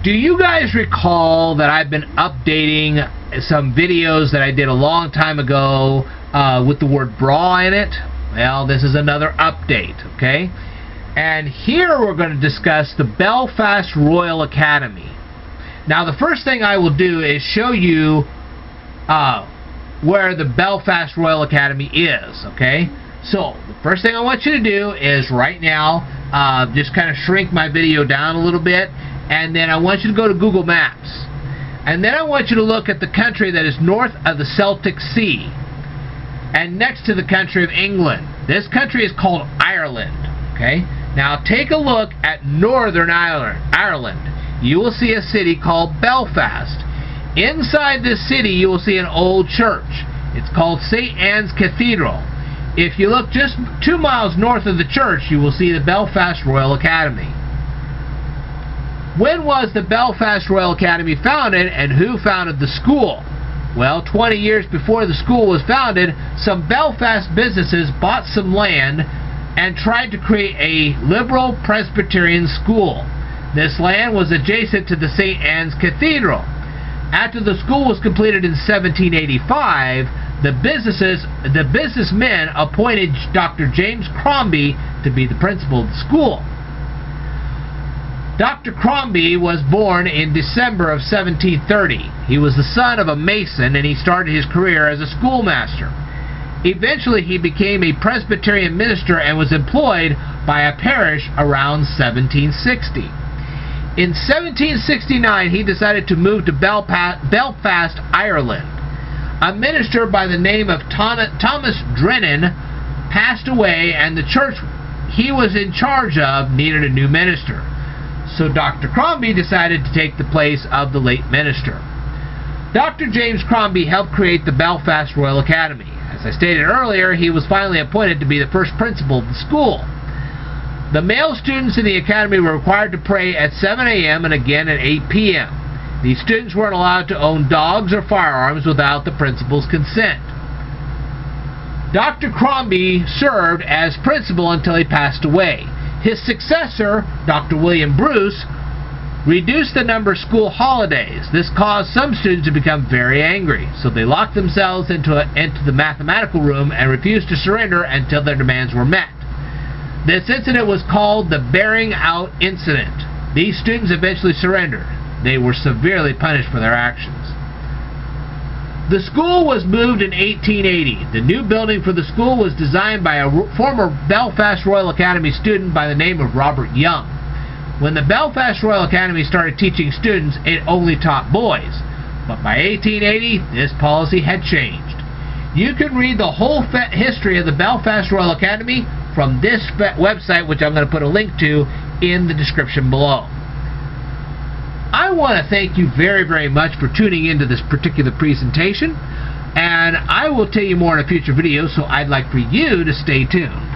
Do you guys recall that I've been updating some videos that I did a long time ago with the word bra in it? Well, this is another update, okay? And here we're going to discuss the Belfast Royal Academy. Now, the first thing I will do is show you where the Belfast Royal Academy is, okay? So, the first thing I want you to do is right now, just kind of shrink my video down a little bit, and then I want you to go to Google Maps. And then I want you to look at the country that is north of the Celtic Sea and next to the country of England. This country is called Ireland, okay? Now take a look at Northern Ireland. You will see a city called Belfast. Inside this city you will see an old church. It's called St. Anne's Cathedral. If you look just 2 miles north of the church, you will see the Belfast Royal Academy. When was the Belfast Royal Academy founded, and who founded the school? Well, 20 years before the school was founded, some Belfast businesses bought some land and tried to create a liberal Presbyterian school. This land was adjacent to the St. Anne's Cathedral. After the school was completed in 1785, the businessmen appointed Dr. James Crombie to be the principal of the school. Dr. Crombie was born in December of 1730. He was the son of a mason, and he started his career as a schoolmaster. Eventually, he became a Presbyterian minister and was employed by a parish around 1760. In 1769, he decided to move to Belfast, Ireland. A minister by the name of Thomas Drennan passed away, and the church he was in charge of needed a new minister. So Dr. Crombie decided to take the place of the late minister. Dr. James Crombie helped create the Belfast Royal Academy. As I stated earlier, he was finally appointed to be the first principal of the school. The male students in the academy were required to pray at 7 a.m. and again at 8 p.m. These students weren't allowed to own dogs or firearms without the principal's consent. Dr. Crombie served as principal until he passed away. His successor, Dr. William Bruce, reduced the number of school holidays. This caused some students to become very angry, so they locked themselves into the mathematical room and refused to surrender until their demands were met. This incident was called the Bearing Out Incident. These students eventually surrendered. They were severely punished for their actions. The school was moved in 1880. The new building for the school was designed by a former Belfast Royal Academy student by the name of Robert Young. When the Belfast Royal Academy started teaching students, it only taught boys. But by 1880, this policy had changed. You can read the whole history of the Belfast Royal Academy from this website, which I'm going to put a link to in the description below. I want to thank you very, very much for tuning into this particular presentation, and I will tell you more in a future video, so I'd like for you to stay tuned.